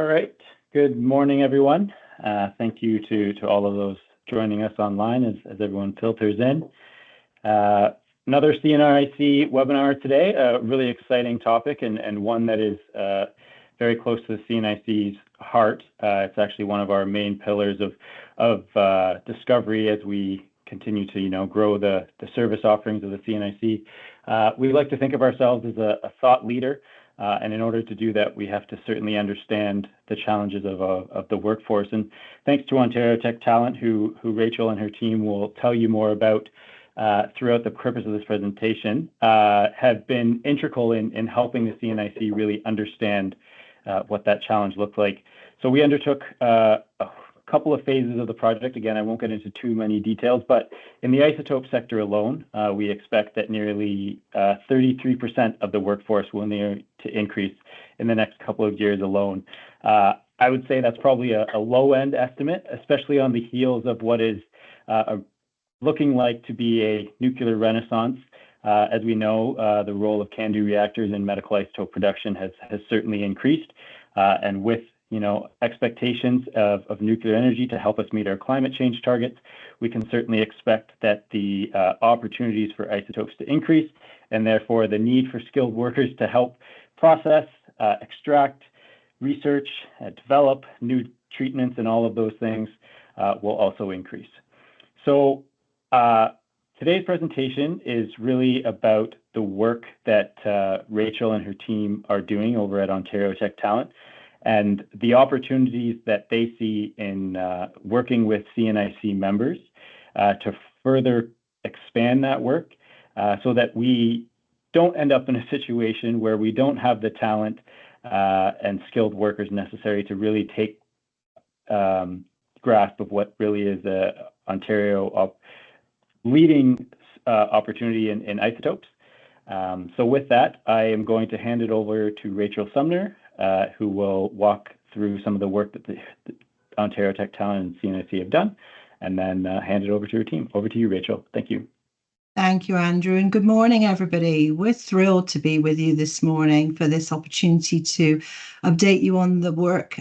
All right. Good morning, everyone. Thank you to all of those joining us online as everyone filters in. Another CNIC webinar today, a really exciting topic and one that is very close to the CNIC's heart. It's actually one of our main pillars of discovery as we continue to grow the service offerings of the CNIC. We like to think of ourselves as a thought leader. And in order to do that, we have to certainly understand the challenges of the workforce. And thanks to Ontario Tech Talent, who Rachel and her team will tell you more about throughout the purpose of this presentation, have been integral in helping the CNIC really understand what that challenge looked like. So we undertook a couple of phases of the project. Again, I won't get into too many details, but in the isotope sector alone, we expect that nearly 33% of the workforce will need to increase in the next couple of years alone. I would say that's probably a low-end estimate, especially on the heels of what is looking like to be a nuclear renaissance. As we know, the role of CANDU reactors in medical isotope production has certainly increased, and with expectations of nuclear energy to help us meet our climate change targets, we can certainly expect that the opportunities for isotopes to increase, and therefore the need for skilled workers to help process, extract, research, develop new treatments, and all of those things will also increase. So today's presentation is really about the work that Rachel and her team are doing over at Ontario Tech Talent, and the opportunities that they see in working with CNIC members to further expand that work so that we don't end up in a situation where we don't have the talent and skilled workers necessary to really take grasp of what really is Ontario leading opportunity in isotopes. So with that, I am going to hand it over to Rachel Sumner, who will walk through some of the work that the Ontario Tech Talent and CNIC have done, and then hand it over to her team. Over to you, Rachel. Thank you. Thank you, Andrew, and good morning, everybody. We're thrilled to be with you this morning for this opportunity to update you on the work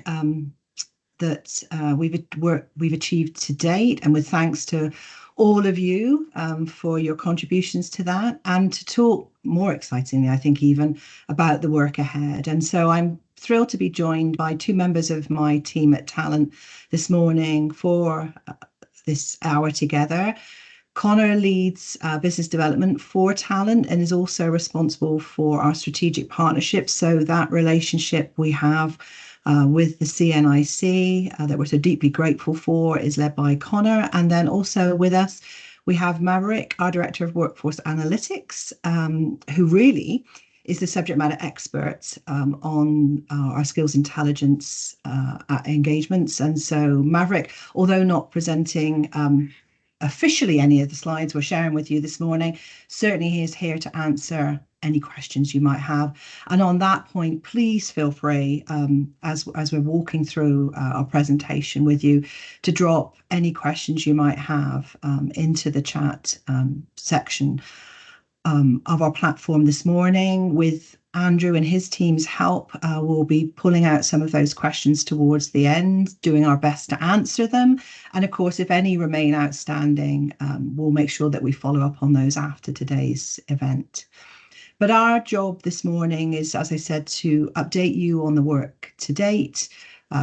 that we've achieved to date, and with thanks to all of you for your contributions to that, and to talk more excitingly, I think, even about the work ahead. And so I'm thrilled to be joined by two members of my team at Talent this morning for this hour together. Connor leads business development for Talent and is also responsible for our strategic partnerships. So that relationship we have with the CNIC that we're so deeply grateful for is led by Connor. And then also with us, we have Maverick, our Director of Workforce Analytics, who really is the subject matter expert on our skills intelligence engagements. And so Maverick, although not presenting officially any of the slides we're sharing with you this morning, certainly he is here to answer any questions you might have. And on that point, please feel free, as we're walking through our presentation with you, to drop any questions you might have into the chat section of our platform this morning. With Andrew and his team's help, we'll be pulling out some of those questions towards the end, doing our best to answer them. And of course, if any remain outstanding, we'll make sure that we follow up on those after today's event. But our job this morning is, as I said, to update you on the work to date,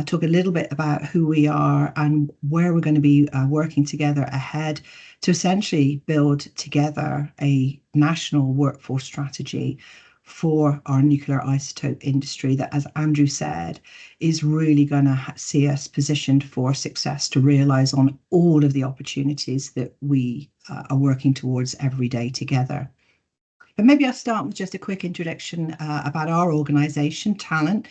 talk a little bit about who we are and where we're going to be working together ahead to essentially build together a national workforce strategy for our nuclear isotope industry that, as Andrew said, is really going to see us positioned for success to realise on all of the opportunities that we are working towards every day together. But maybe I'll start with just a quick introduction about our organisation, Talent.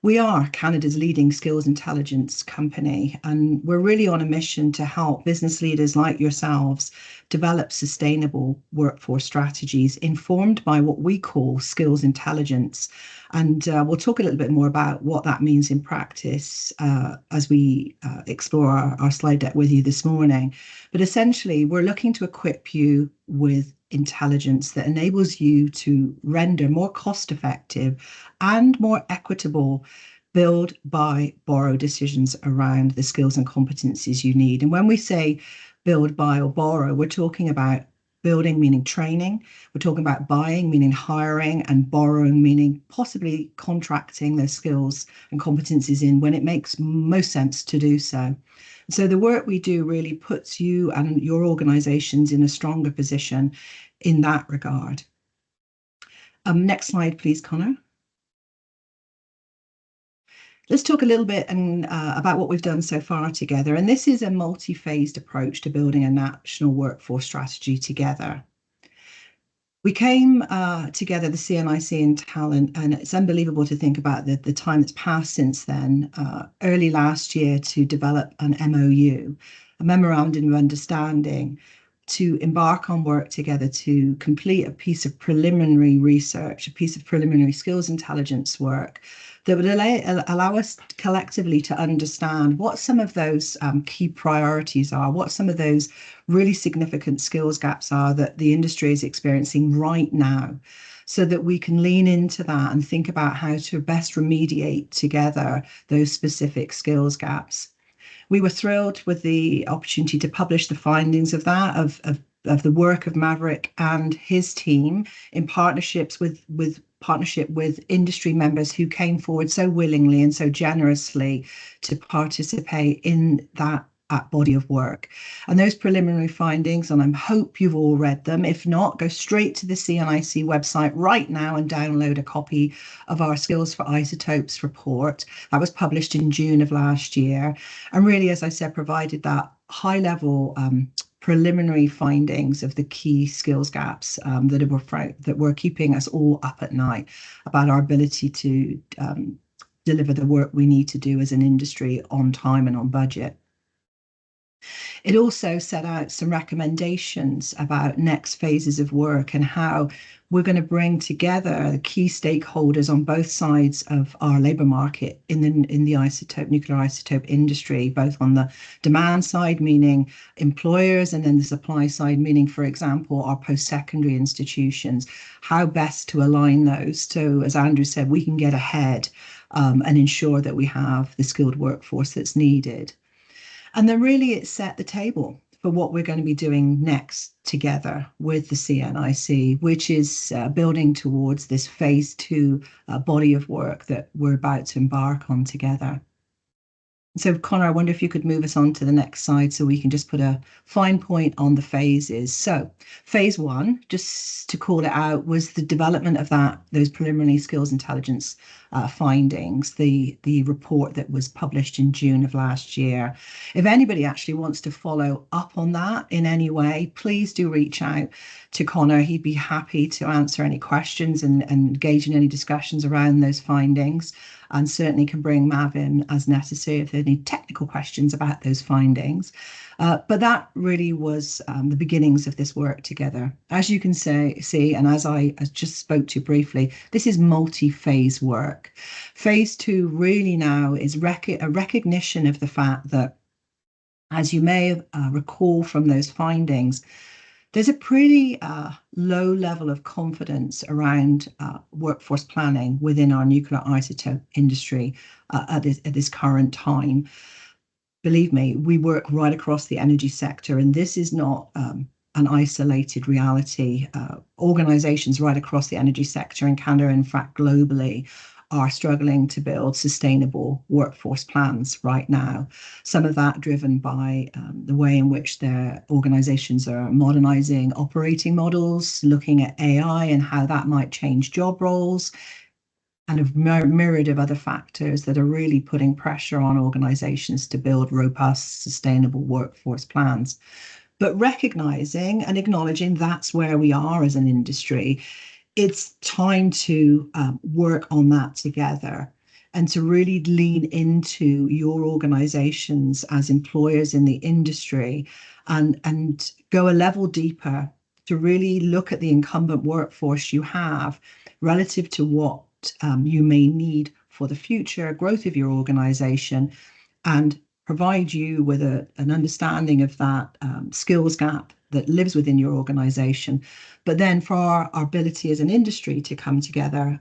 We are Canada's leading skills intelligence company, and we're really on a mission to help business leaders like yourselves develop sustainable workforce strategies informed by what we call skills intelligence. And we'll talk a little bit more about what that means in practice as we explore our slide deck with you this morning. But essentially, we're looking to equip you with intelligence that enables you to render more cost-effective and more equitable build, buy, borrow decisions around the skills and competencies you need. And when we say build, buy, or borrow, we're talking about building, meaning training. We're talking about buying, meaning hiring, and borrowing, meaning possibly contracting those skills and competencies in when it makes most sense to do so. So the work we do really puts you and your organizations in a stronger position in that regard. Next slide, please, Connor. Let's talk a little bit about what we've done so far together. And this is a multi-phased approach to building a national workforce strategy together. We came together, the CNIC and Talent, and it's unbelievable to think about the time that's passed since then, early last year, to develop an MOU, a Memorandum of Understanding, to embark on work together to complete a piece of preliminary research, a piece of preliminary skills intelligence work that would allow us collectively to understand what some of those key priorities are, what some of those really significant skills gaps are that the industry is experiencing right now, so that we can lean into that and think about how to best remediate together those specific skills gaps. We were thrilled with the opportunity to publish the findings of that, of the work of Maverick and his team in partnership with industry members who came forward so willingly and so generously to participate in that body of work. And those preliminary findings, and I hope you've all read them. If not, go straight to the CNIC website right now and download a copy of our Skills for Isotopes report. That was published in June of last year. And really, as I said, provided that high-level preliminary findings of the key skills gaps that were keeping us all up at night about our ability to deliver the work we need to do as an industry on time and on budget. It also set out some recommendations about next phases of work and how we're going to bring together the key stakeholders on both sides of our labour market in the nuclear isotope industry, both on the demand side, meaning employers, and then the supply side, meaning, for example, our post-secondary institutions, how best to align those so, as Andrew said, we can get ahead and ensure that we have the skilled workforce that's needed. And then really it set the table for what we're going to be doing next together with the CNIC, which is building towards this phase 2 body of work that we're about to embark on together. So, Connor, I wonder if you could move us on to the next slide so we can just put a fine point on the phases. So, phase 1, just to call it out, was the development of those preliminary skills intelligence findings, the report that was published in June of last year. If anybody actually wants to follow up on that in any way, please do reach out to Connor. He'd be happy to answer any questions and engage in any discussions around those findings, and certainly can bring Mav in as necessary if there are any technical questions about those findings. But that really was the beginnings of this work together. As you can see, and as I just spoke to briefly, this is multi-phase work. Phase 2 really now is a recognition of the fact that, as you may recall from those findings, there's a pretty low level of confidence around workforce planning within our nuclear isotope industry at this current time. Believe me, we work right across the energy sector, and this is not an isolated reality. Organizations right across the energy sector in Canada, in fact, globally, are struggling to build sustainable workforce plans right now. Some of that driven by the way in which their organizations are modernizing operating models, looking at AI and how that might change job roles, and a myriad of other factors that are really putting pressure on organizations to build robust, sustainable workforce plans. But recognizing and acknowledging that's where we are as an industry, it's time to work on that together and to really lean into your organizations as employers in the industry and go a level deeper to really look at the incumbent workforce you have relative to what you may need for the future growth of your organization, and provide you with an understanding of that skills gap that lives within your organization, but then for our ability as an industry to come together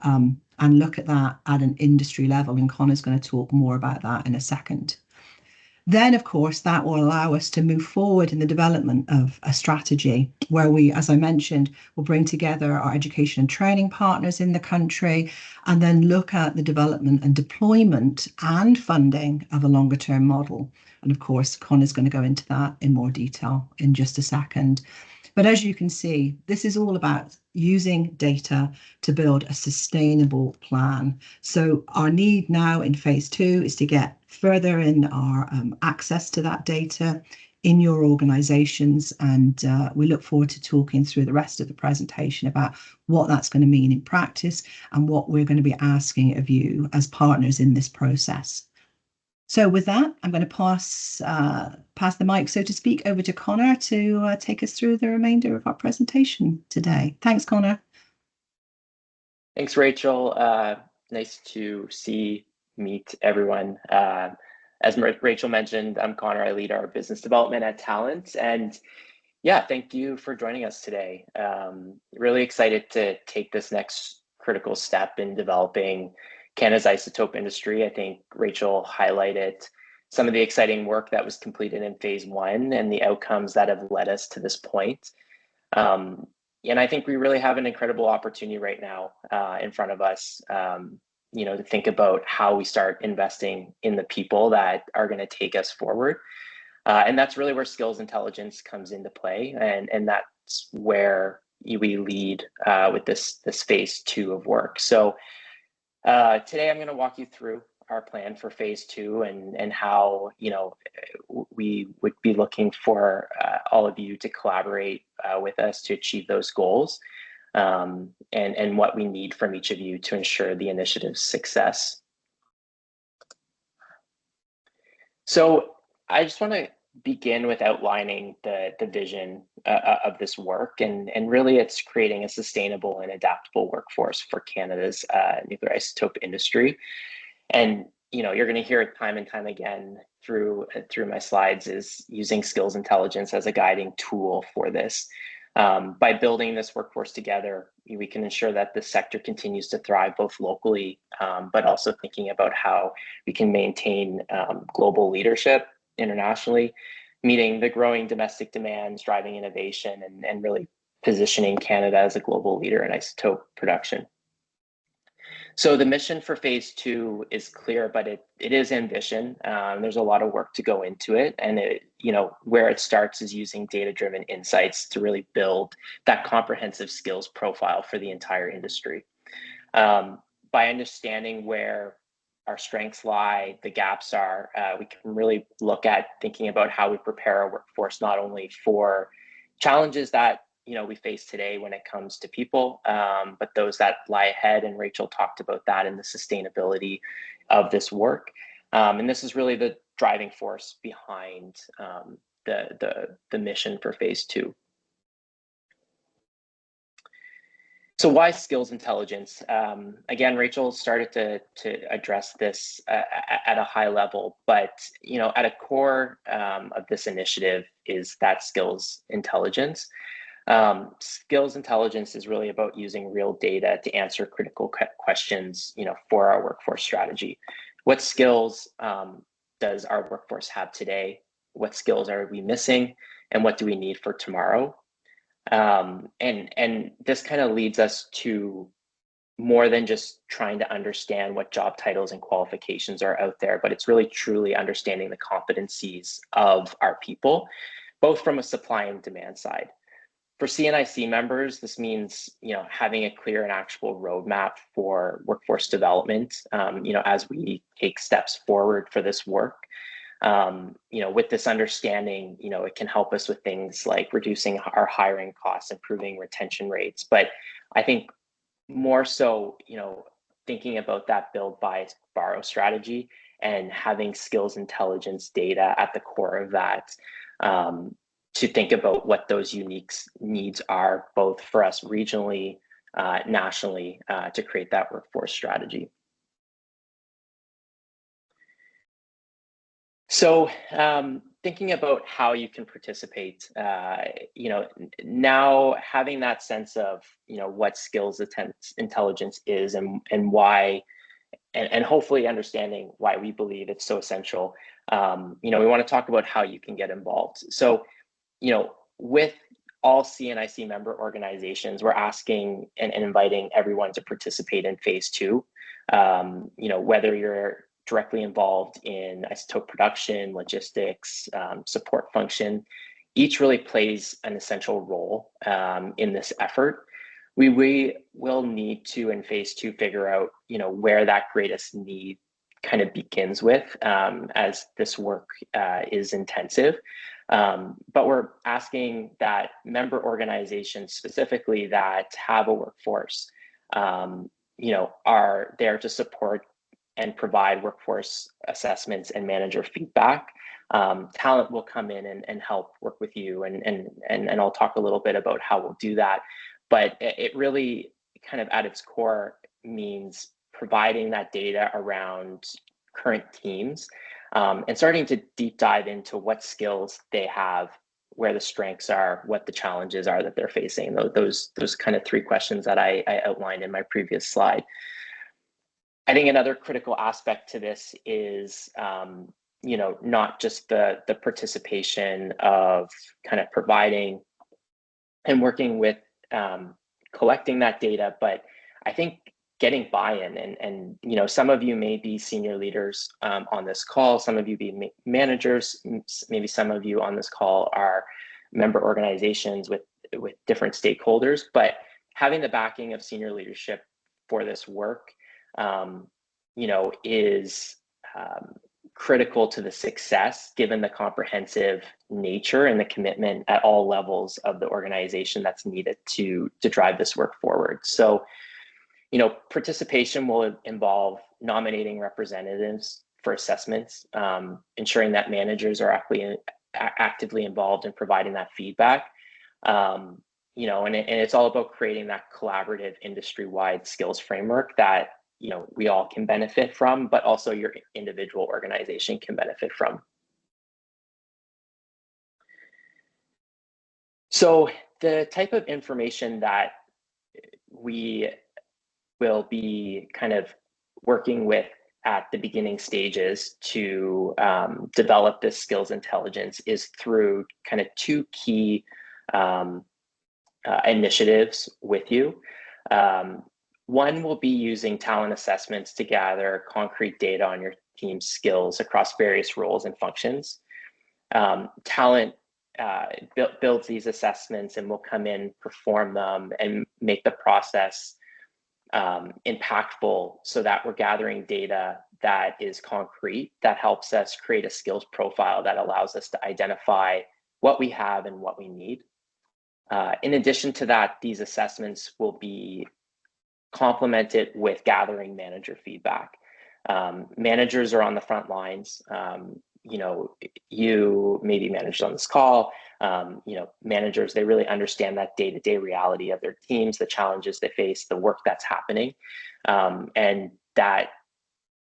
and look at that at an industry level. And Connor's going to talk more about that in a second. Then, of course, that will allow us to move forward in the development of a strategy where we, as I mentioned, will bring together our education and training partners in the country and then look at the development and deployment and funding of a longer term model. And of course, Connor's going to go into that in more detail in just a second. But as you can see, this is all about using data to build a sustainable plan. So our need now in phase 2 is to get further in our access to that data in your organizations. And we look forward to talking through the rest of the presentation about what that's going to mean in practice and what we're going to be asking of you as partners in this process. So with that, I'm going to pass the mic, so to speak, over to Connor to take us through the remainder of our presentation today. Thanks, Connor. Thanks, Rachel. Nice to meet everyone. As Rachel mentioned, I'm Connor. I lead our business development at Talent. And yeah, thank you for joining us today. Really excited to take this next critical step in developing Canada's isotope industry. I think Rachel highlighted some of the exciting work that was completed in phase 1 and the outcomes that have led us to this point. And I think we really have an incredible opportunity right now in front of us, to think about how we start investing in the people that are going to take us forward. And that's really where skills intelligence comes into play. And that's where we lead with this phase 2 of work. So today I'm going to walk you through our plan for phase 2 and how we would be looking for all of you to collaborate with us to achieve those goals, and what we need from each of you to ensure the initiative's success. So I just want to begin with outlining the vision of this work, and really it's creating a sustainable and adaptable workforce for Canada's nuclear isotope industry. And you're going to hear it time and time again through my slides, is using skills intelligence as a guiding tool for this. By building this workforce together, we can ensure that the sector continues to thrive both locally, but also thinking about how we can maintain global leadership internationally, meeting the growing domestic demands, driving innovation, and really positioning Canada as a global leader in isotope production. So the mission for phase 2 is clear, but it is ambition. There's a lot of work to go into it, and where it starts is using data-driven insights to really build that comprehensive skills profile for the entire industry. By understanding where our strengths lie, the gaps are, we can really look at thinking about how we prepare our workforce not only for challenges that we face today when it comes to people, but those that lie ahead. And Rachel talked about that in the sustainability of this work. And this is really the driving force behind the mission for phase 2. So why skills intelligence? Again, Rachel started to address this at a high level, but at a core of this initiative is that skills intelligence. Skills intelligence is really about using real data to answer critical questions, for our workforce strategy. What skills does our workforce have today? What skills are we missing? And what do we need for tomorrow? And this kind of leads us to more than just trying to understand what job titles and qualifications are out there, but it's really truly understanding the competencies of our people, both from a supply and demand side. For CNIC members, this means having a clear and actionable roadmap for workforce development. As we take steps forward for this work, with this understanding, it can help us with things like reducing our hiring costs, improving retention rates. But I think more so, thinking about that build, buy, borrow strategy and having skills intelligence data at the core of that. To think about what those unique needs are, both for us regionally, nationally, to create that workforce strategy. So thinking about how you can participate, now having that sense of, what skills intelligence is and why, and hopefully understanding why we believe it's so essential. We want to talk about how you can get involved. So, with all CNIC member organizations, we're asking and inviting everyone to participate in phase 2. Whether you're directly involved in isotope production, logistics, support function, each really plays an essential role in this effort. We will need to, in phase 2, figure out, where that greatest need kind of begins with, as this work is intensive. But we're asking that member organizations specifically that have a workforce, are there to support and provide workforce assessments and manager feedback. Talent will come in and help work with you, and I'll talk a little bit about how we'll do that. But it really kind of at its core means providing that data around current teams, and starting to deep dive into what skills they have, where the strengths are, what the challenges are that they're facing. Those kind of 3 questions that I outlined in my previous slide. I think another critical aspect to this is, not just the participation of kind of providing and working with collecting that data, but I think getting buy-in, and some of you may be senior leaders on this call, some of you be managers, maybe some of you on this call are member organizations with different stakeholders, but having the backing of senior leadership for this work is critical to the success, given the comprehensive nature and the commitment at all levels of the organization that's needed to drive this work forward. So, participation will involve nominating representatives for assessments, ensuring that managers are actively involved in providing that feedback. And it's all about creating that collaborative industry-wide skills framework that we all can benefit from, but also your individual organization can benefit from. So the type of information that we will be kind of working with at the beginning stages to develop this skills intelligence is through kind of 2 key initiatives with you. One will be using talent assessments to gather concrete data on your team's skills across various roles and functions. Talent builds these assessments and will come in, perform them, and make the process impactful, so that we're gathering data that is concrete, that helps us create a skills profile that allows us to identify what we have and what we need. In addition to that, these assessments will be complemented with gathering manager feedback. Managers are on the front lines. You may be managers on this call. Managers, they really understand that day-to-day reality of their teams, the challenges they face, the work that's happening. And that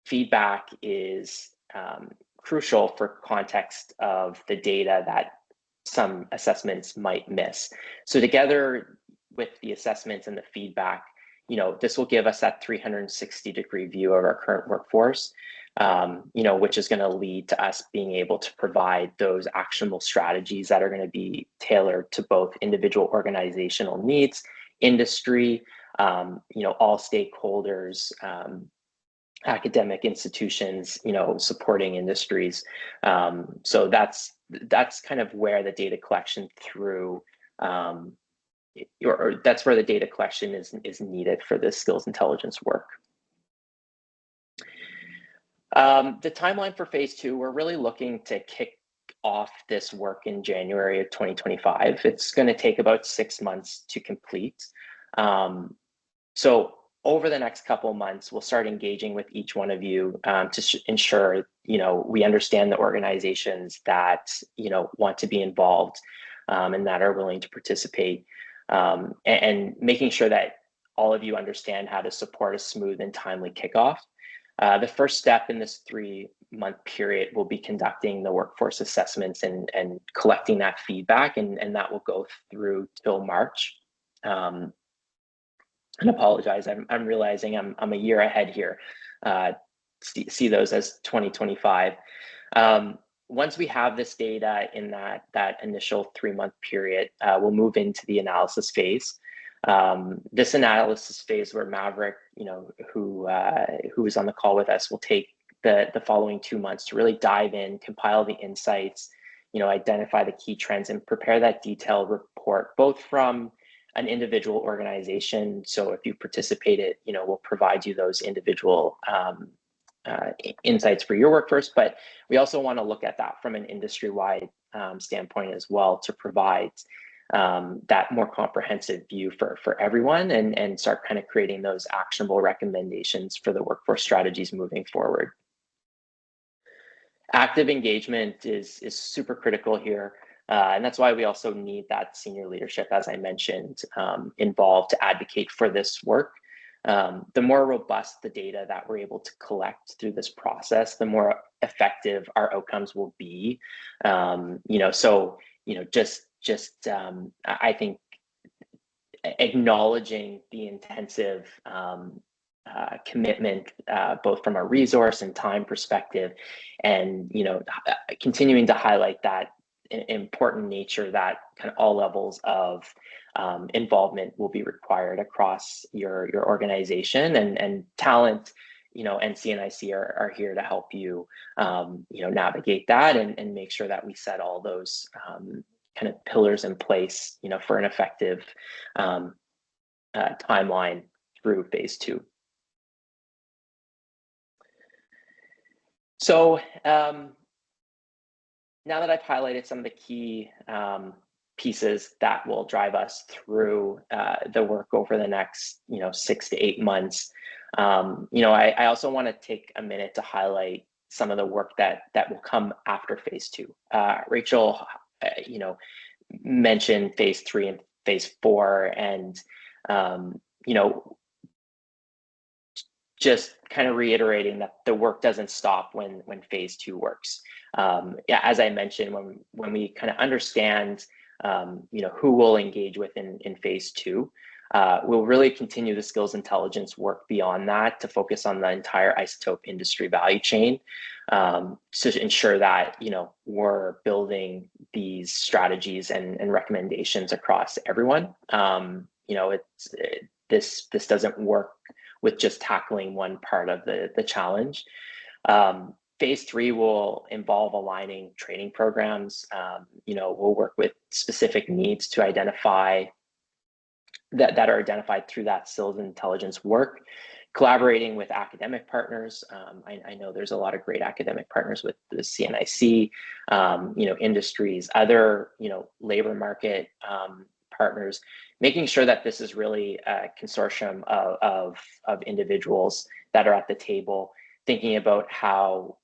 feedback is crucial for context of the data that some assessments might miss. So together with the assessments and the feedback, this will give us that 360-degree view of our current workforce, which is going to lead to us being able to provide those actionable strategies that are going to be tailored to both individual organizational needs, industry, all stakeholders, academic institutions, supporting industries. So that's kind of where the data collection that's where the data collection is needed for this skills intelligence work. The timeline for phase 2, we're really looking to kick off this work in January of 2025. It's going to take about 6 months to complete. So over the next couple of months, we'll start engaging with each one of you to ensure we understand the organizations that want to be involved and that are willing to participate, and making sure that all of you understand how to support a smooth and timely kickoff. The first step in this 3 month period, we'll be conducting the workforce assessments and collecting that feedback, and that will go through till March. And apologize, I'm realizing I'm a year ahead here. See those as 2025. Once we have this data in that initial 3-month period, we'll move into the analysis phase. This analysis phase where Maverick, who is on the call with us, will take the following 2 months to really dive in, compile the insights, identify the key trends, and prepare that detailed report, both from an individual organization. So if you participated, we'll provide you those individual insights for your workforce, but we also want to look at that from an industry-wide standpoint as well, to provide that more comprehensive view for everyone, and start kind of creating those actionable recommendations for the workforce strategies moving forward. Active engagement is super critical here. And that's why we also need that senior leadership, as I mentioned, involved to advocate for this work. The more robust the data that we're able to collect through this process, the more effective our outcomes will be. I think acknowledging the intensive commitment, both from a resource and time perspective, and continuing to highlight that important nature that kind of all levels of involvement will be required across your organization, and talent, and CNIC are here to help you, navigate that and make sure that we set all those kind of pillars in place, for an effective timeline through phase 2. So now that I've highlighted some of the key pieces that will drive us through the work over the next 6 to 8 months, I also want to take a minute to highlight some of the work that will come after phase 2. Rachel, mentioned phase 3 and phase 4, and just kind of reiterating that the work doesn't stop when phase 2 works. As I mentioned, when we kind of understand, who we'll engage with in phase 2, we'll really continue the skills intelligence work beyond that to focus on the entire isotope industry value chain, to ensure that we're building these strategies and recommendations across everyone. This doesn't work with just tackling one part of the challenge. Phase 3 will involve aligning training programs. We'll work with specific needs to identify that are identified through that skills intelligence work, collaborating with academic partners. I know there's a lot of great academic partners with the CNIC, industries, other, labor market partners, making sure that this is really a consortium of individuals that are at the table, thinking about how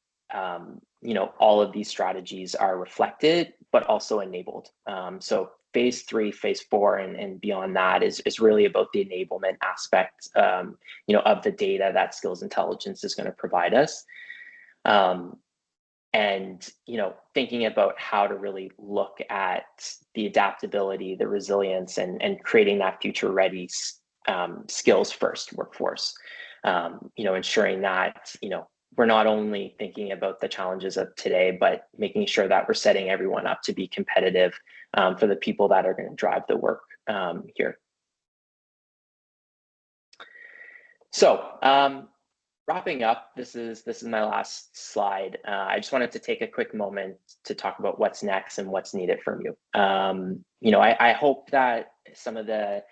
all of these strategies are reflected, but also enabled. So phase 3, phase 4, and beyond that is really about the enablement aspect, of the data that skills intelligence is going to provide us. And thinking about how to really look at the adaptability, the resilience, and creating that future ready skills first workforce. Ensuring that we're not only thinking about the challenges of today, but making sure that we're setting everyone up to be competitive for the people that are going to drive the work here. So wrapping up, this is my last slide. I just wanted to take a quick moment to talk about what's next and what's needed from you. I hope that some of the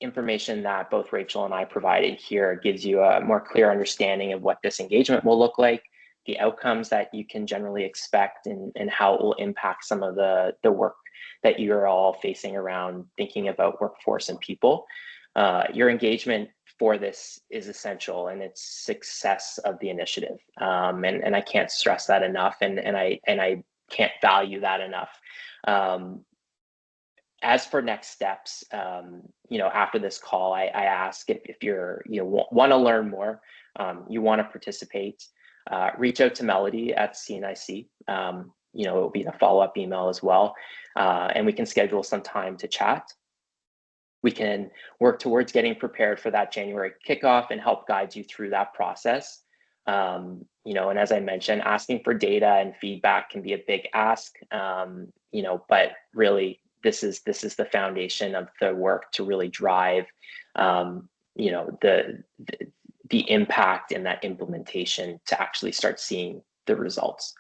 information that both Rachel and I provided here gives you a more clear understanding of what this engagement will look like, the outcomes that you can generally expect, and how it will impact some of the work that you're all facing around thinking about workforce and people. Your engagement for this is essential, and it's success of the initiative. And I can't stress that enough, and I can't value that enough. As for next steps, after this call, I ask if you're want to learn more, you want to participate. reach out to Melody at CNIC. You know, it will be a follow-up email as well, and we can schedule some time to chat. We can work towards getting prepared for that January kickoff and help guide you through that process. You know, and as I mentioned, asking for data and feedback can be a big ask, you know, but really this is the foundation of the work to really drive, you know, the impact in that implementation to actually start seeing the results.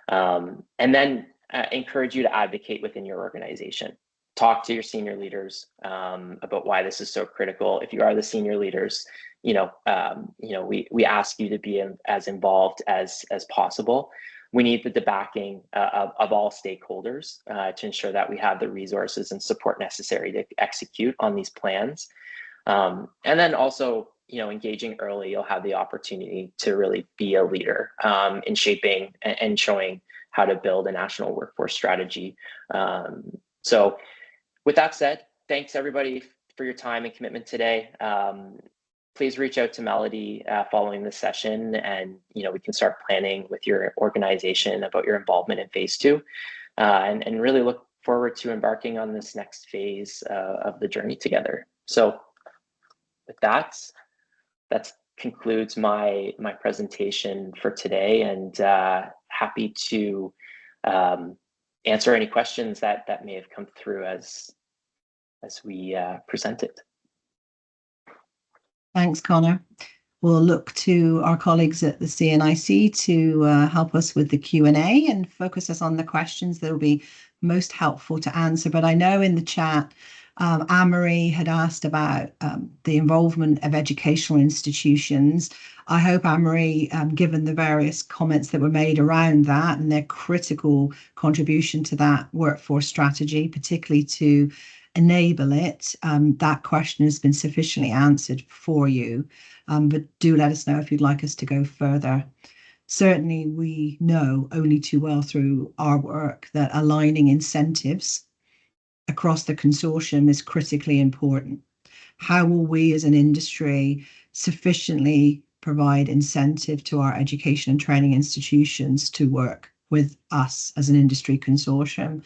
And then encourage you to advocate within your organization. Talk to your senior leaders about why this is so critical. If you are the senior leaders, you know, we ask you to be as involved as possible. We need the backing of all stakeholders to ensure that we have the resources and support necessary to execute on these plans. And then also, you know, engaging early, you'll have the opportunity to really be a leader in shaping and showing how to build a national workforce strategy. So with that said, thanks everybody for your time and commitment today. Please reach out to Melody following this session, and you know, we can start planning with your organization about your involvement in phase 2, and really look forward to embarking on this next phase of the journey together. So with that concludes my presentation for today, and happy to answer any questions that may have come through as we present it. Thanks, Connor. We'll look to our colleagues at the CNIC to help us with the Q&A and focus us on the questions that will be most helpful to answer. But I know in the chat, Anne-Marie had asked about the involvement of educational institutions. I hope, Anne-Marie, given the various comments that were made around that and their critical contribution to that workforce strategy, particularly to enable it, that question has been sufficiently answered for you. But do let us know if you'd like us to go further. Certainly, we know only too well through our work that aligning incentives across the consortium is critically important. How will we as an industry sufficiently provide incentive to our education and training institutions to work with us as an industry consortium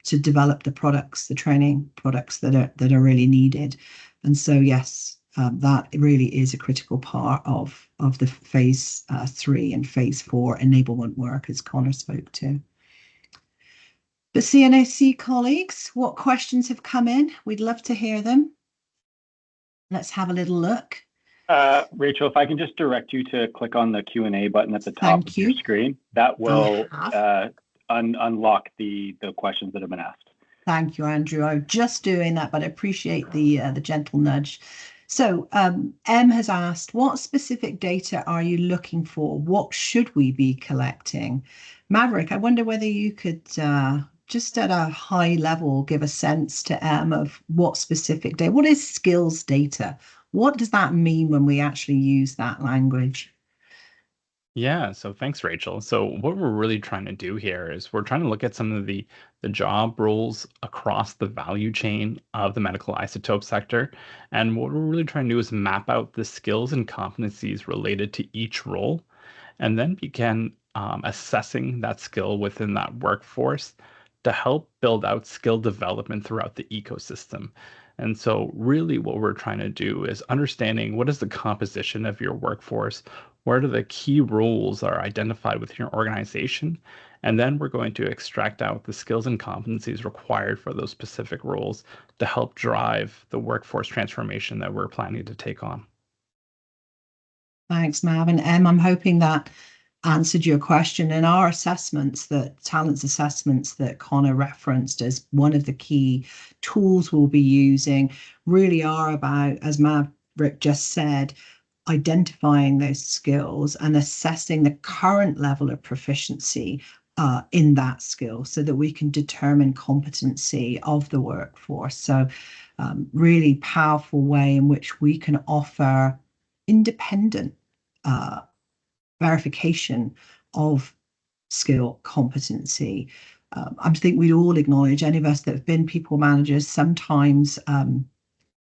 to develop the products, the training products that are really needed? And so, yes, that really is a critical part of the phase 3 and phase 4 enablement work, as Connor spoke to. But CNIC colleagues, what questions have come in? We'd love to hear them. Let's have a little look. Rachel, if I can just direct you to click on the Q&A button at the top of your screen, that will unlock the questions that have been asked. Thank you, Andrew. I'm just doing that, but I appreciate the gentle nudge. So M has asked, what specific data are you looking for? What should we be collecting? Maverick, I wonder whether you could just at a high level give a sense to M of what specific data. What is skills data? What does that mean when we actually use that language? Yeah, so thanks, Rachel. So what we're really trying to do here is we're trying to look at some of the job roles across the value chain of the medical isotope sector. And what we're really trying to do is map out the skills and competencies related to each role, and then begin assessing that skill within that workforce to help build out skill development throughout the ecosystem. And so really what we're trying to do is understanding what is the composition of your workforce, where are the key roles are identified within your organization, and then we're going to extract out the skills and competencies required for those specific roles to help drive the workforce transformation that we're planning to take on. Thanks, Mav. And Em, I'm hoping that answered your question. And our assessments, the talents assessments that Connor referenced as one of the key tools we'll be using, really are about, as Maverick just said, identifying those skills and assessing the current level of proficiency in that skill so that we can determine competency of the workforce. So really powerful way in which we can offer independent verification of skill competency. I think we'd all acknowledge, any of us that have been people managers, sometimes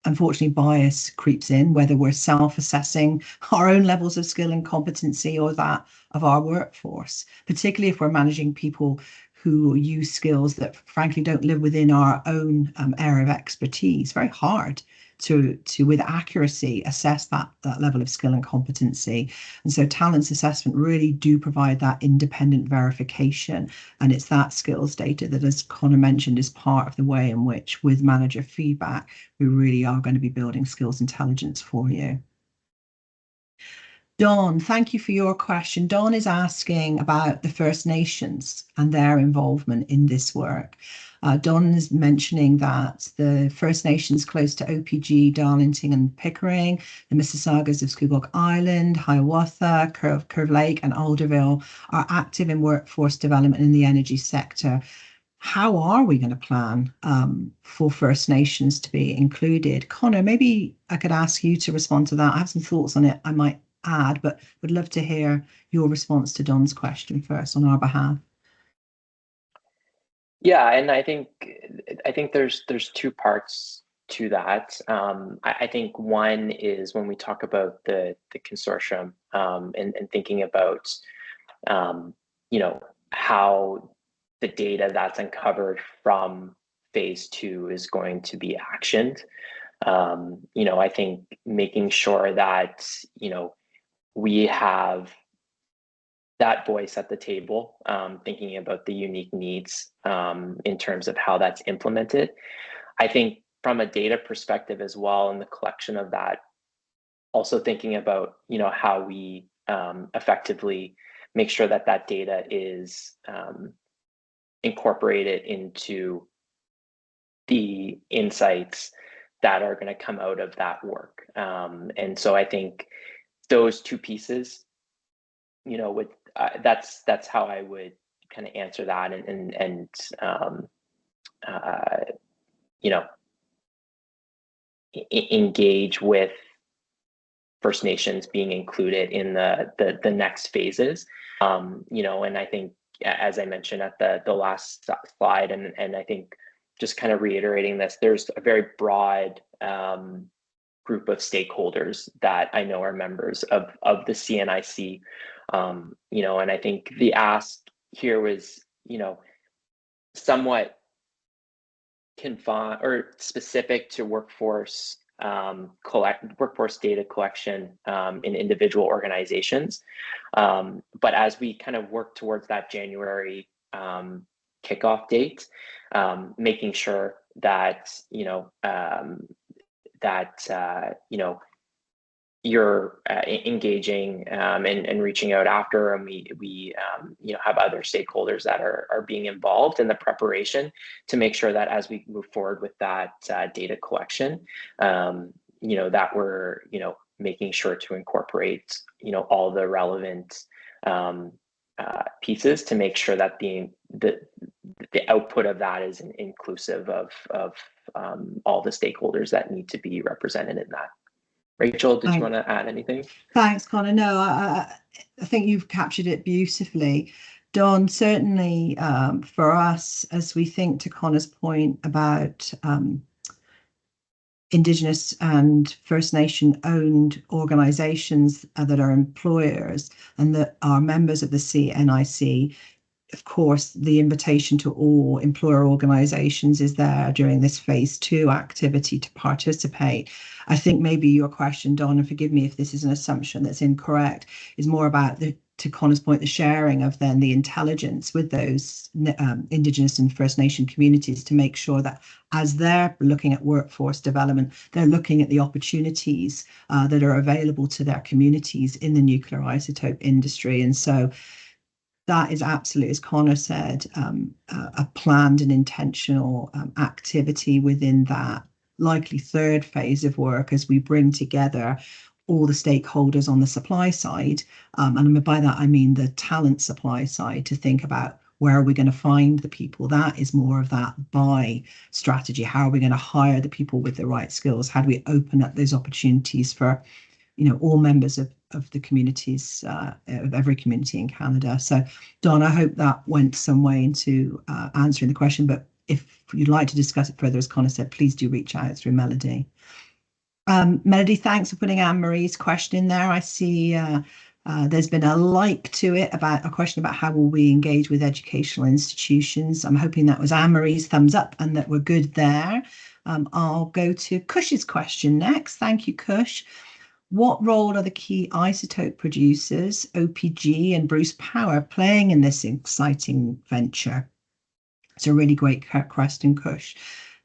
unfortunately, bias creeps in, whether we're self-assessing our own levels of skill and competency or that of our workforce, particularly if we're managing people who use skills that frankly don't live within our own area of expertise. Very hard to with accuracy assess that level of skill and competency. And so talents assessment really do provide that independent verification. And it's that skills data that, as Connor mentioned, is part of the way in which, with manager feedback, we really are going to be building skills intelligence for you. Dawn, thank you for your question. Dawn is asking about the First Nations and their involvement in this work. Dawn is mentioning that the First Nations close to OPG, Darlington and Pickering, the Mississaugas of Scugog Island, Hiawatha, Curve Lake and Alderville are active in workforce development in the energy sector. How are we going to plan for First Nations to be included? Connor, maybe I could ask you to respond to that. I have some thoughts on it I might add, but would love to hear your response to Don's question first on our behalf. Yeah, and I think there's two parts to that. I think one is when we talk about the consortium and thinking about how the data that's uncovered from phase 2 is going to be actioned. I think making sure that we have that voice at the table, thinking about the unique needs in terms of how that's implemented. I think from a data perspective as well, in the collection of that, also thinking about how we effectively make sure that that data is incorporated into the insights that are going to come out of that work. And so I think those two pieces, that's how I would kind of answer that and engage with First Nations being included in the next phases. And I think, as I mentioned at the last slide, and I think just kind of reiterating this, there's a very broad group of stakeholders that I know are members of the CNIC. And I think the ask here was, somewhat confined or specific to workforce data collection in individual organizations. But as we kind of work towards that January kickoff date, making sure that you're engaging and reaching out after, and we have other stakeholders that are being involved in the preparation to make sure that as we move forward with that data collection, that we're making sure to incorporate all the relevant pieces to make sure that the output of that is inclusive of all the stakeholders that need to be represented in that. Rachel, did you want to add anything? Thanks, Connor. No, I think you've captured it beautifully. Dawn, certainly for us, as we think to Connor's point about Indigenous and First Nation owned organisations that are employers and that are members of the CNIC, of course, the invitation to all employer organisations is there during this phase 2 activity to participate. I think maybe your question, Dawn, and forgive me if this is an assumption that's incorrect, is more about to Connor's point, the sharing of then the intelligence with those Indigenous and First Nation communities to make sure that as they're looking at workforce development, they're looking at the opportunities that are available to their communities in the nuclear isotope industry. And so that is absolutely, as Connor said, a planned and intentional activity within that likely third phase of work as we bring together all the stakeholders on the supply side. And by that, I mean the talent supply side, to think about where are we going to find the people. That is more of that buy strategy. How are we going to hire the people with the right skills? How do we open up those opportunities for all members of the communities, of every community in Canada? So, Don, I hope that went some way into answering the question, but if you'd like to discuss it further, as Connor said, please do reach out through Melody. Melody, thanks for putting Anne-Marie's question in there. I see there's been a like to it about a question about how will we engage with educational institutions. I'm hoping that was Anne-Marie's thumbs up and that we're good there. I'll go to Kush's question next. Thank you, Kush. What role are the key isotope producers, OPG and Bruce Power, playing in this exciting venture? It's a really great question, Kush.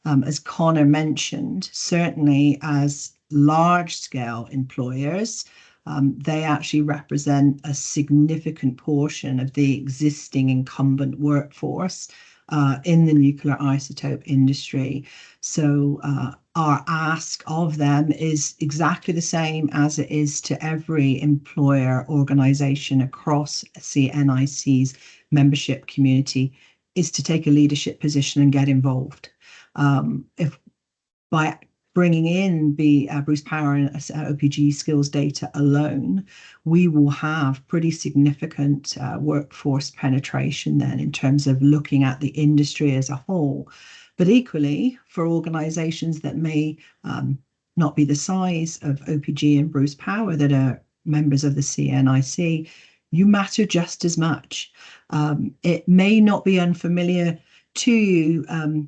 As Connor mentioned, certainly as large-scale employers, they actually represent a significant portion of the existing incumbent workforce in the nuclear isotope industry. So our ask of them is exactly the same as it is to every employer organization across CNIC's membership community, is to take a leadership position and get involved. If by bringing in the Bruce Power and OPG skills data alone, we will have pretty significant workforce penetration then in terms of looking at the industry as a whole. But equally, for organizations that may not be the size of OPG and Bruce Power that are members of the CNIC, you matter just as much. It may not be unfamiliar to you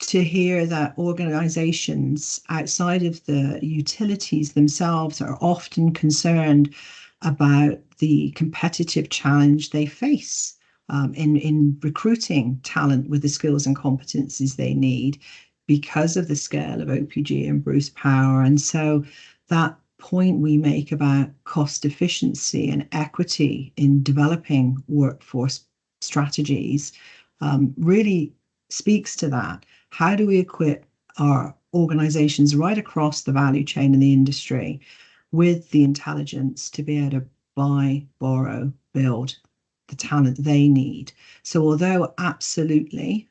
to hear that organizations outside of the utilities themselves are often concerned about the competitive challenge they face in recruiting talent with the skills and competencies they need because of the scale of OPG and Bruce Power. And so that point we make about cost efficiency and equity in developing workforce strategies really speaks to that. How do we equip our organizations right across the value chain in the industry with the intelligence to be able to buy, borrow, build the talent they need? So although absolutely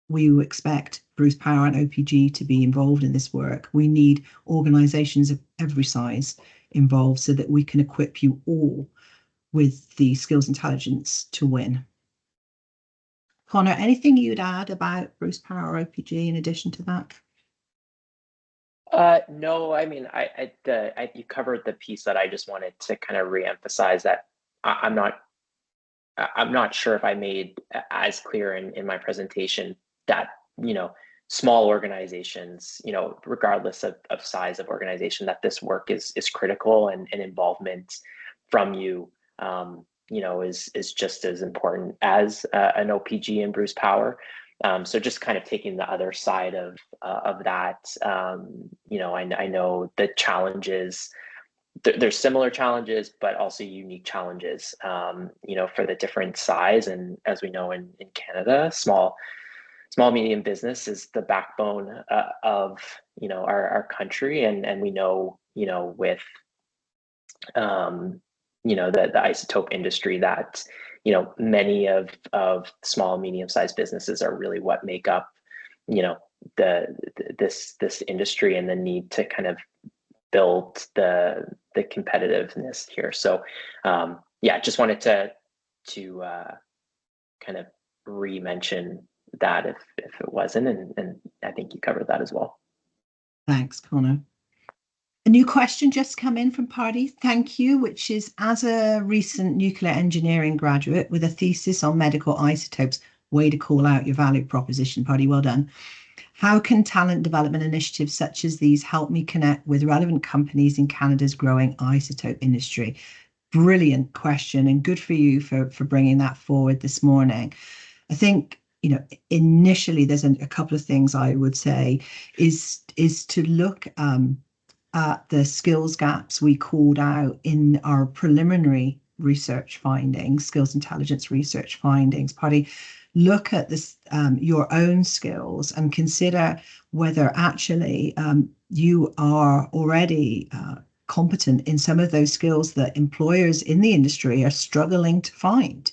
we expect Bruce Power and OPG to be involved in this work, we need organizations of every size involved so that we can equip you all with the skills intelligence to win. Connor, anything you'd add about Bruce Power or OPG in addition to that? No, I mean, you covered the piece that I just wanted to kind of reemphasize that I'm not sure if I made as clear in my presentation that, small organizations, regardless of size of organization, that this work is critical and involvement from you, is just as important as an OPG and Bruce Power. So just kind of taking the other side of that, I know the challenges, there's similar challenges, but also unique challenges, for the different size. And as we know in Canada, small, medium business is the backbone of, our country. And we know, with, the isotope industry that, many of small, medium-sized businesses are really what make up, this industry and the need to kind of build the competitiveness here. So just wanted to kind of re-mention that if it wasn't, and I think you covered that as well. Thanks, Connor. A new question just come in from Party, thank you, which is, as a recent nuclear engineering graduate with a thesis on medical isotopes, way to call out your value proposition, Party, well done. How can talent development initiatives such as these help me connect with relevant companies in Canada's growing isotope industry? Brilliant question, and good for you for bringing that forward this morning. I think, initially there's a couple of things I would say is to look at the skills gaps we called out in our preliminary research findings, skills intelligence research findings. Party, look at this, your own skills and consider whether actually you are already competent in some of those skills that employers in the industry are struggling to find.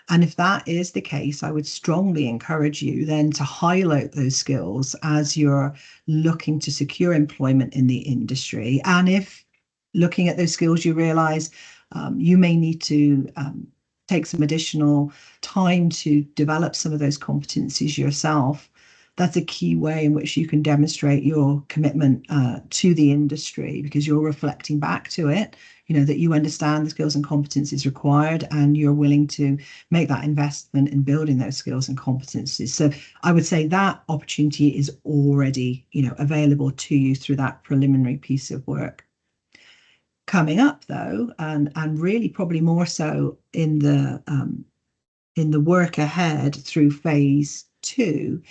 And if that is the case, I would strongly encourage you then to highlight those skills as you're looking to secure employment in the industry. And if looking at those skills, you realize you may need to take some additional time to develop some of those competencies yourself, that's a key way in which you can demonstrate your commitment to the industry, because you're reflecting back to it, that you understand the skills and competencies required, and you're willing to make that investment in building those skills and competencies. So I would say that opportunity is already, available to you through that preliminary piece of work. Coming up, though, and really probably more so in the work ahead through phase 2,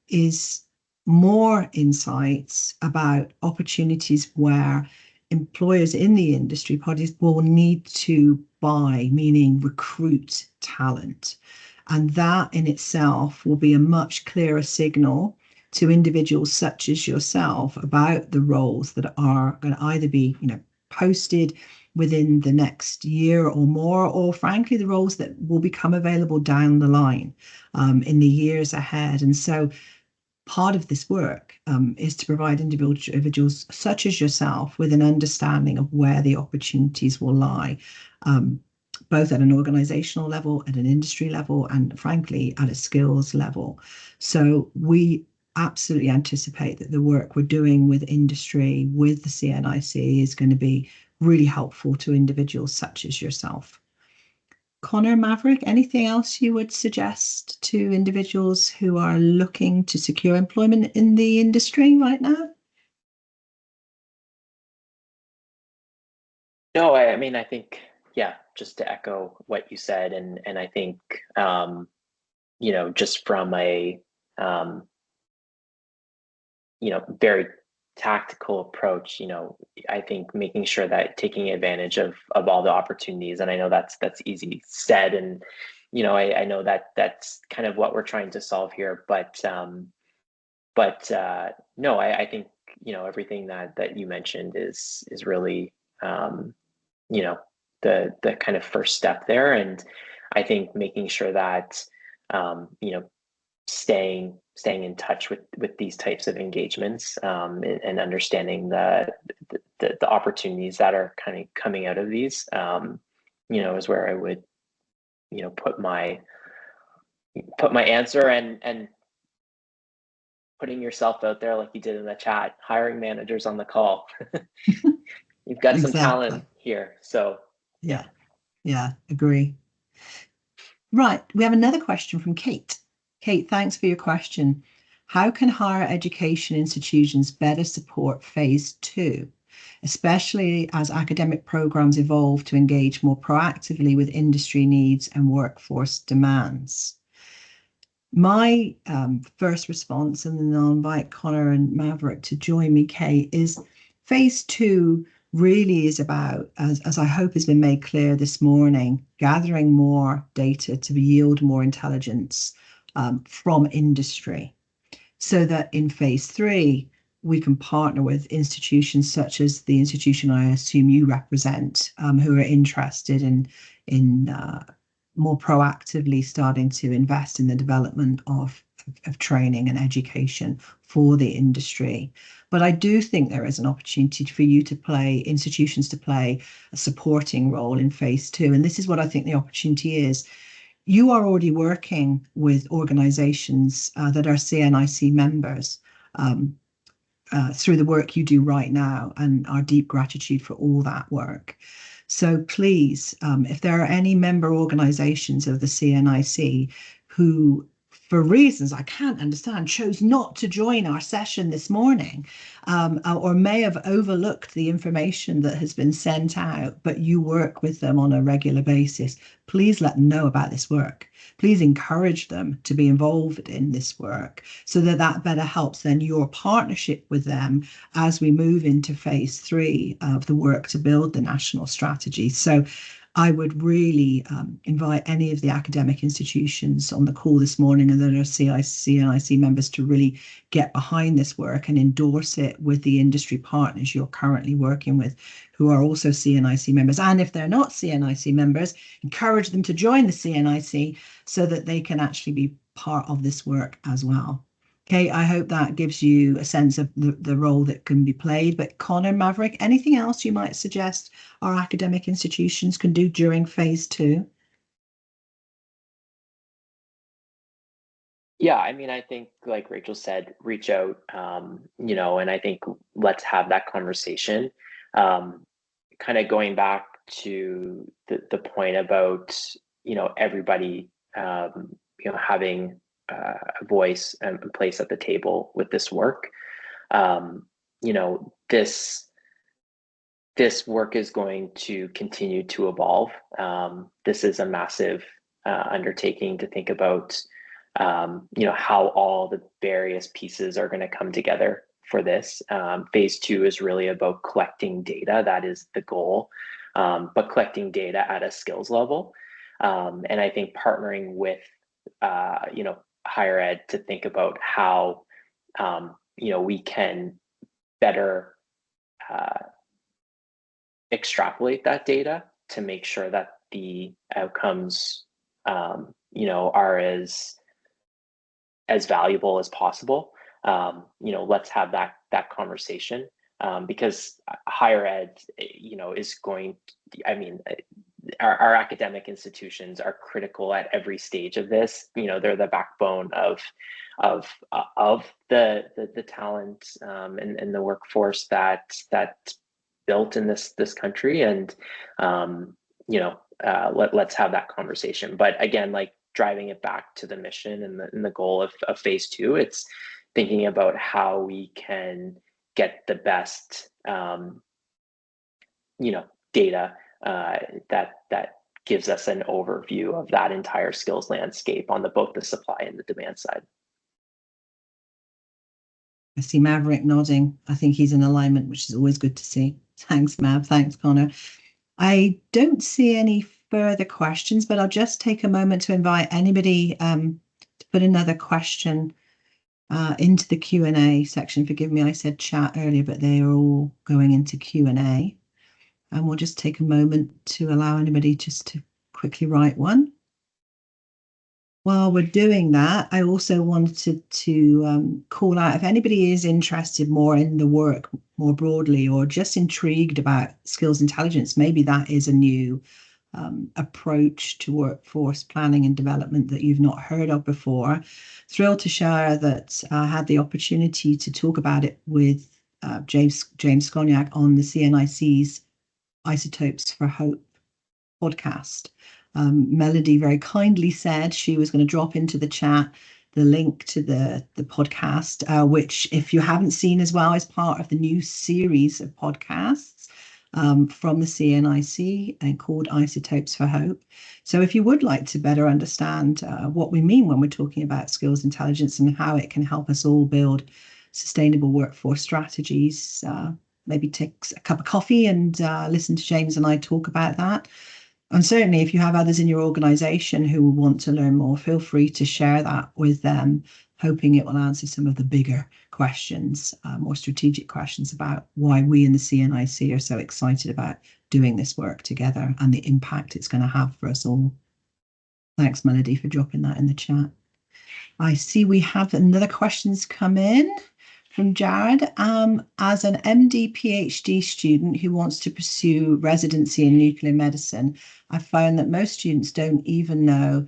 is more insights about opportunities where employers in the industry parties will need to buy, meaning recruit talent. And that in itself will be a much clearer signal to individuals such as yourself about the roles that are going to either be, posted within the next year or more, or frankly, the roles that will become available down the line in the years ahead. And so part of this work is to provide individuals such as yourself with an understanding of where the opportunities will lie, both at an organizational level, at an industry level, and frankly, at a skills level. So we absolutely anticipate that the work we're doing with industry, with the CNIC, is going to be really helpful to individuals such as yourself. Connor, Maverick, anything else you would suggest to individuals who are looking to secure employment in the industry right now? No, I mean, I think, just to echo what you said, and I think, just from a, very tactical approach, I think making sure that taking advantage of all the opportunities, and I know that's easy said, and I know that that's kind of what we're trying to solve here, but no, I think everything that you mentioned is really the kind of first step there, and I think making sure that staying in touch with these types of engagements, and understanding the opportunities that are kind of coming out of these, is where I would put my answer, and putting yourself out there like you did in the chat, hiring managers on the call. You've got some talent here, so yeah, agree. Right, we have another question from Kate. Kate, thanks for your question. How can higher education institutions better support phase 2, especially as academic programs evolve to engage more proactively with industry needs and workforce demands? My first response, and then I'll invite Connor and Maverick to join me, Kate, is phase 2 really is about, as I hope has been made clear this morning, gathering more data to yield more intelligence from industry, so that in phase 3, we can partner with institutions such as the institution I assume you represent, who are interested in more proactively starting to invest in the development of training and education for the industry. But I do think there is an opportunity for institutions to play a supporting role in phase 2. And this is what I think the opportunity is. You are already working with organizations that are CNIC members through the work you do right now, and our deep gratitude for all that work. So please, if there are any member organizations of the CNIC who, for reasons I can't understand, chose not to join our session this morning, or may have overlooked the information that has been sent out, but you work with them on a regular basis, please let them know about this work. Please encourage them to be involved in this work, so that better helps then your partnership with them as we move into phase 3 of the work to build the national strategy. So I would really invite any of the academic institutions on the call this morning and that are CNIC members to really get behind this work and endorse it with the industry partners you're currently working with, who are also CNIC members. And if they're not CNIC members, encourage them to join the CNIC so that they can actually be part of this work as well. Okay, I hope that gives you a sense of the role that can be played. But Connor, Maverick, anything else you might suggest our academic institutions can do during phase 2? Yeah, I mean, I think like Rachel said, reach out, and I think let's have that conversation. Kind of going back to the point about, everybody, having a voice and a place at the table with this work. This work is going to continue to evolve. This is a massive undertaking to think about, how all the various pieces are going to come together for this. Phase 2 is really about collecting data. That is the goal, but collecting data at a skills level. And I think partnering with, higher ed to think about how, we can better extrapolate that data to make sure that the outcomes, are as valuable as possible. Let's have that conversation, because higher ed, is going. I mean, our academic institutions are critical at every stage of this. They're the backbone of the talent, and the workforce that built in this country, and let's have that conversation. But again, like driving it back to the mission and the goal of phase 2, it's thinking about how we can get the best data that gives us an overview of that entire skills landscape on both the supply and the demand side. I see Maverick nodding. I think he's in alignment, which is always good to see. Thanks, Mav. Thanks, Connor. I don't see any further questions, but I'll just take a moment to invite anybody to put another question into the Q&A section. Forgive me, I said chat earlier, but they are all going into Q&A. And we'll just take a moment to allow anybody just to quickly write one. While we're doing that, I also wanted to call out if anybody is interested more in the work more broadly, or just intrigued about skills intelligence. Maybe that is a new approach to workforce planning and development that you've not heard of before. Thrilled to share that I had the opportunity to talk about it with James Skonyak on the CNIC's Isotopes for Hope podcast. Melody very kindly said she was going to drop into the chat the link to the podcast, which, if you haven't seen as well, is part of the new series of podcasts from the CNIC and called Isotopes for Hope. So if you would like to better understand what we mean when we're talking about skills intelligence and how it can help us all build sustainable workforce strategies, maybe take a cup of coffee and listen to James and I talk about that. And certainly, if you have others in your organization who want to learn more, feel free to share that with them, hoping it will answer some of the bigger questions, more strategic questions about why we in the CNIC are so excited about doing this work together and the impact it's going to have for us all. Thanks, Melody, for dropping that in the chat. I see we have another questions come in from Jared. As an MD PhD student who wants to pursue residency in nuclear medicine, I found that most students don't even know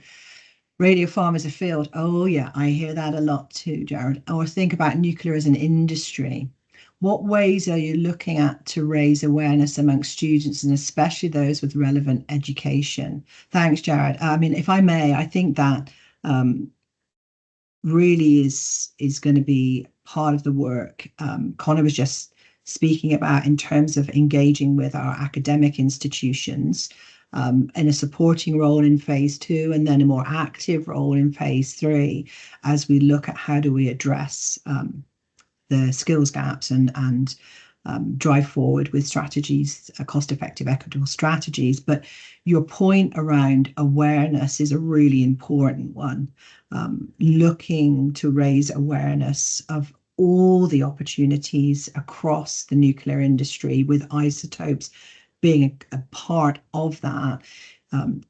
radiopharm is a field. Oh yeah, I hear that a lot too, Jared. Or think about nuclear as an industry. What ways are you looking at to raise awareness amongst students, and especially those with relevant education? Thanks, Jared. I mean, if I may, I think that really is going to be part of the work Connor was just speaking about in terms of engaging with our academic institutions in a supporting role in phase 2, and then a more active role in phase 3 as we look at how do we address the skills gaps and drive forward with strategies, cost-effective, equitable strategies. But your point around awareness is a really important one. Looking to raise awareness of all the opportunities across the nuclear industry, with isotopes being a part of that.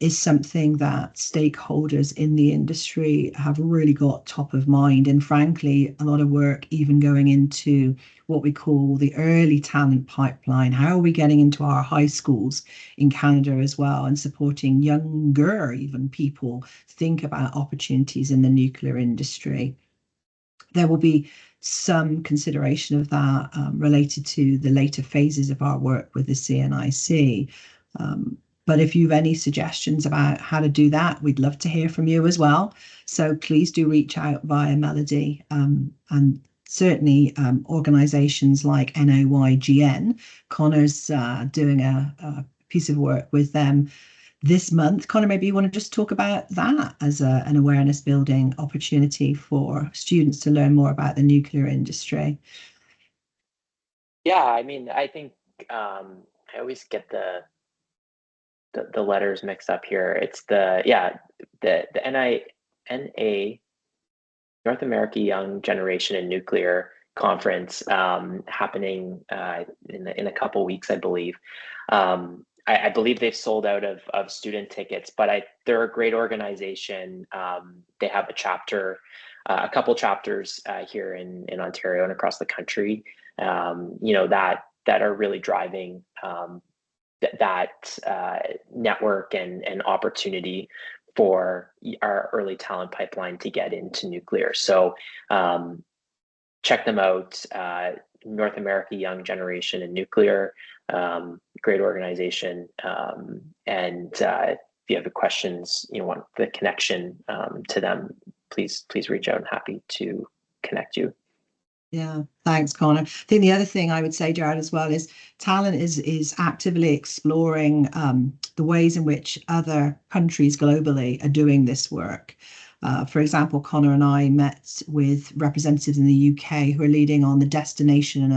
is something that stakeholders in the industry have really got top of mind. And frankly, a lot of work even going into what we call the early talent pipeline. How are we getting into our high schools in Canada as well, and supporting younger even people think about opportunities in the nuclear industry? There will be some consideration of that related to the later phases of our work with the CNIC. But if you have any suggestions about how to do that, we'd love to hear from you as well. So please do reach out via Melody, and certainly organisations like NOYGN. Connor's doing a piece of work with them this month. Connor, maybe you want to just talk about that as an awareness building opportunity for students to learn more about the nuclear industry. Yeah, I mean, I think I always get the letters mixed up here. It's the NA North America Young Generation in Nuclear Conference happening in a couple weeks, I believe. I believe they've sold out of student tickets, but they're a great organization. They have a couple chapters here in Ontario and across the country, that are really driving that network and opportunity for our early talent pipeline to get into nuclear. So check them out. North America Young Generation in Nuclear, great organization. And if you have questions, you want the connection to them, please reach out. I'm happy to connect you. Yeah, thanks, Connor. I think the other thing I would say, Jared, as well, is talent is actively exploring the ways in which other countries globally are doing this work. For example, Connor and I met with representatives in the UK who are leading on the destination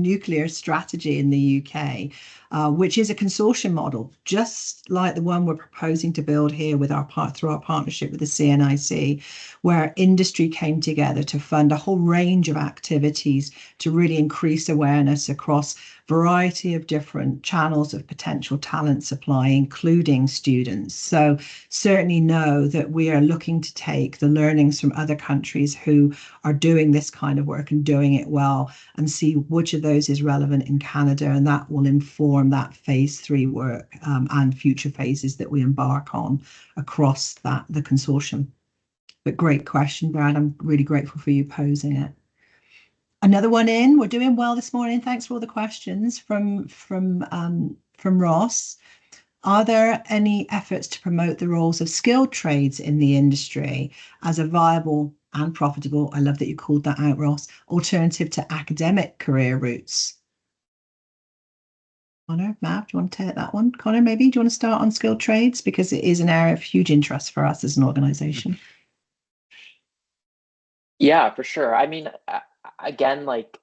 nuclear strategy in the UK, which is a consortium model, just like the one we're proposing to build here with through our partnership with the CNIC, where industry came together to fund a whole range of activities to really increase awareness across a variety of different channels of potential talent supply, including students. So certainly know that we are looking to take the learnings from other countries who are doing this kind of work and doing it well, and see which of those is relevant in Canada, and that will inform that phase 3 work and future phases that we embark on across the consortium. But great question, Brad. I'm really grateful for you posing it. Another one in. We're doing well this morning. Thanks for all the questions from Ross. Are there any efforts to promote the roles of skilled trades in the industry as a viable and profitable, I love that you called that out, Ross, alternative to academic career routes? Connor, Mav, do you want to take that one? Connor, maybe, do you want to start on skilled trades? Because it is an area of huge interest for us as an organization. Yeah, for sure. I mean, again, like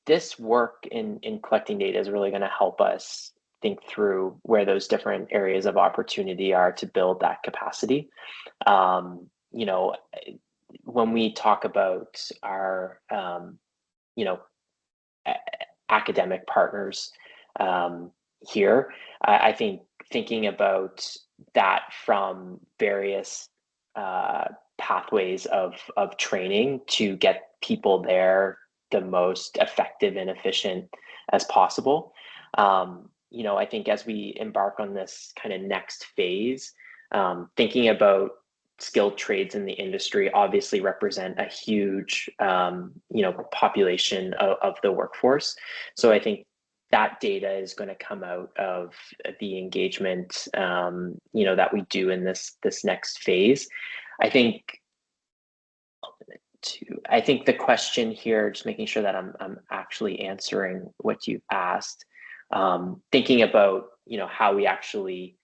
this work in collecting data is really going to help us think through where those different areas of opportunity are to build that capacity. When we talk about our, academic partners here, I think thinking about that from various pathways of training to get people there the most effective and efficient as possible. I think as we embark on this kind of next phase, thinking about skilled trades in the industry obviously represent a huge, population of the workforce. So I think that data is going to come out of the engagement, that we do in this next phase. I think the question here, just making sure that I'm actually answering what you've asked, thinking about, how we actually,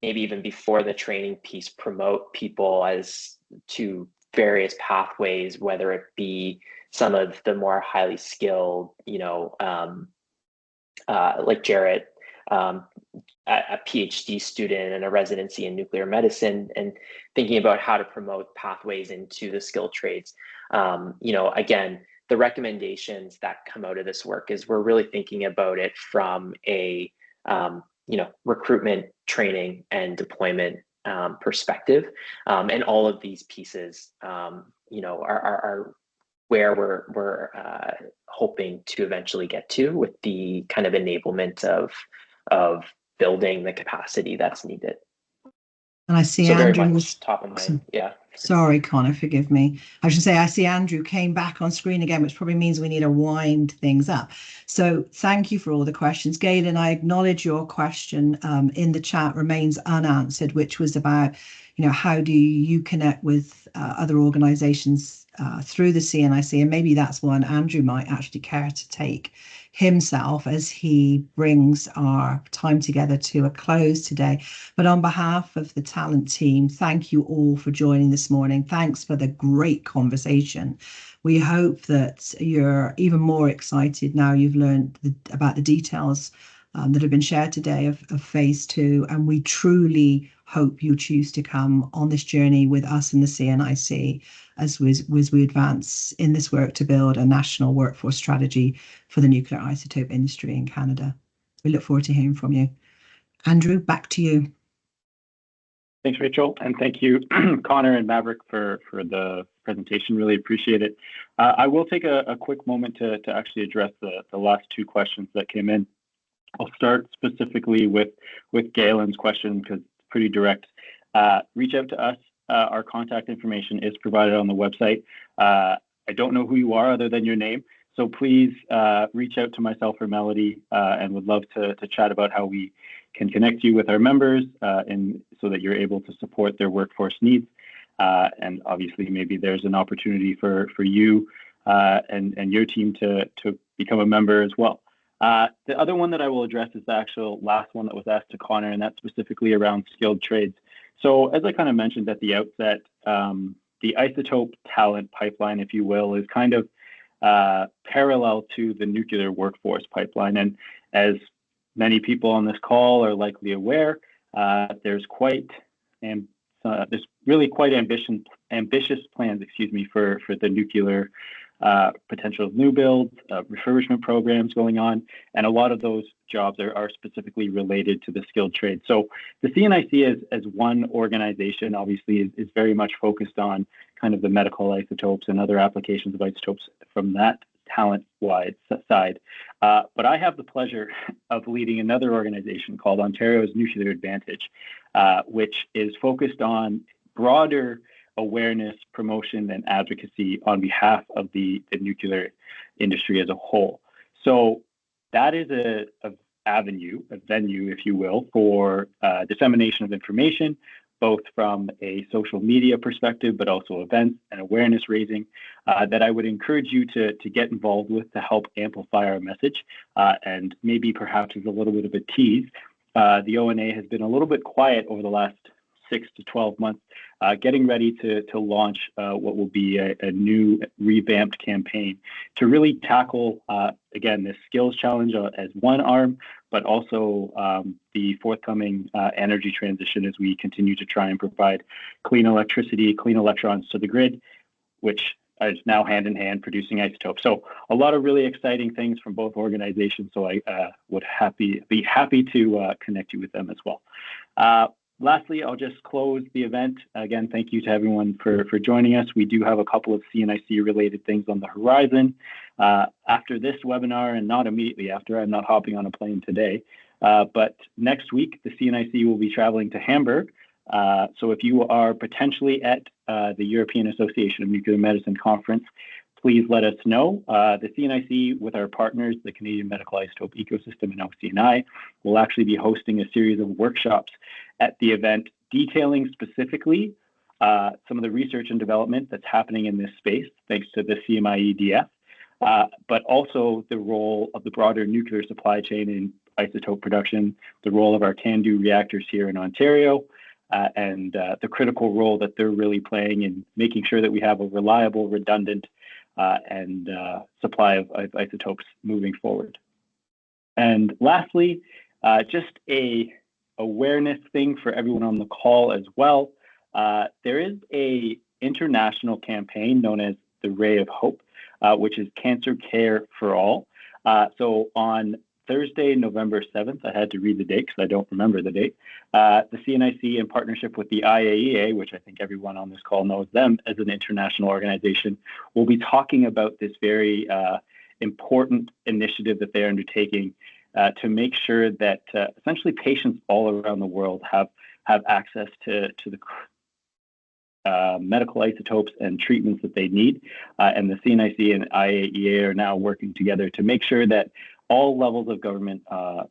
maybe even before the training piece, promote people as to various pathways, whether it be some of the more highly skilled, like Jarrett, a PhD student and a residency in nuclear medicine, and thinking about how to promote pathways into the skilled trades. Again, the recommendations that come out of this work is we're really thinking about it from a recruitment, training, and deployment perspective. And all of these pieces, are where we're hoping to eventually get to, with the kind of enablement of building the capacity that's needed. And I see So very Andrew much top of mind. Yeah. Sorry, Connor, forgive me. I should say I see Andrew came back on screen again, which probably means we need to wind things up. So thank you for all the questions. Galen, I acknowledge your question in the chat remains unanswered, which was about, how do you connect with other organizations through the CNIC? And maybe that's one Andrew might actually care to take himself as he brings our time together to a close today. But on behalf of the talent team, thank you all for joining this morning. Thanks for the great conversation. We hope that you're even more excited now you've learned about the details that have been shared today of phase 2. And we truly hope you choose to come on this journey with us in the CNIC as we advance in this work to build a national workforce strategy for the nuclear isotope industry in Canada. We look forward to hearing from you. Andrew, back to you. Thanks, Rachel, and thank you, Connor and Maverick, for the presentation. Really appreciate it. I will take a quick moment to actually address the last 2 questions that came in. I'll start specifically with Galen's question because it's pretty direct. Reach out to us. Our contact information is provided on the website. I don't know who you are other than your name, so please reach out to myself or Melody, and would love to chat about how we can connect you with our members, and so that you're able to support their workforce needs. And obviously, maybe there's an opportunity for you and your team to become a member as well. The other one that I will address is the actual last one that was asked to Connor, and that's specifically around skilled trades. So as I kind of mentioned at the outset, the isotope talent pipeline, if you will, is kind of parallel to the nuclear workforce pipeline. And as many people on this call are likely aware, there's really quite ambitious plans, for the nuclear potential new builds, refurbishment programs going on, and a lot of those jobs are specifically related to the skilled trade. So the CNIC as one organization obviously is very much focused on kind of the medical isotopes and other applications of isotopes from that talent-wide side. But I have the pleasure of leading another organization called Ontario's Nuclear Advantage, which is focused on broader awareness, promotion, and advocacy on behalf of the nuclear industry as a whole. So that is a venue, if you will, for dissemination of information, both from a social media perspective, but also events and awareness raising that I would encourage you to get involved with to help amplify our message. And maybe perhaps as a little bit of a tease, the ONA has been a little bit quiet over the last 6 to 12 months, getting ready to launch what will be a new revamped campaign to really tackle, again, this skills challenge as one arm, but also the forthcoming energy transition as we continue to try and provide clean electricity, clean electrons to the grid, which is now hand in hand producing isotopes. So a lot of really exciting things from both organizations. So I would be happy to connect you with them as well. Lastly, I'll just close the event. Again, thank you to everyone for joining us. We do have a couple of CNIC related things on the horizon. After this webinar, and not immediately after, I'm not hopping on a plane today, but next week, the CNIC will be traveling to Hamburg. So if you are potentially at the European Association of Nuclear Medicine Conference, please let us know. The CNIC, with our partners, the Canadian Medical Isotope Ecosystem and OCNI, will actually be hosting a series of workshops at the event detailing specifically some of the research and development that's happening in this space, thanks to the CMIEDF, but also the role of the broader nuclear supply chain in isotope production, the role of our CANDU reactors here in Ontario, and the critical role that they're really playing in making sure that we have a reliable, redundant, and supply of isotopes moving forward. And lastly, just a awareness thing for everyone on the call as well. There is a international campaign known as the Ray of Hope, which is Cancer Care for All. So on Thursday, November 7th. I had to read the date because I don't remember the date. The CNIC, in partnership with the IAEA, which I think everyone on this call knows them as an international organization, will be talking about this very important initiative that they're undertaking to make sure that essentially patients all around the world have access to the medical isotopes and treatments that they need. And the CNIC and IAEA are now working together to make sure that all levels of government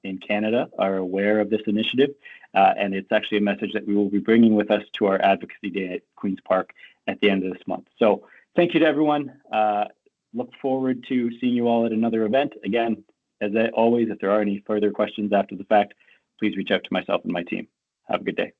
in Canada are aware of this initiative. And it's actually a message that we will be bringing with us to our Advocacy Day at Queen's Park at the end of this month. So thank you to everyone. Look forward to seeing you all at another event. Again, as always, if there are any further questions after the fact, please reach out to myself and my team. Have a good day.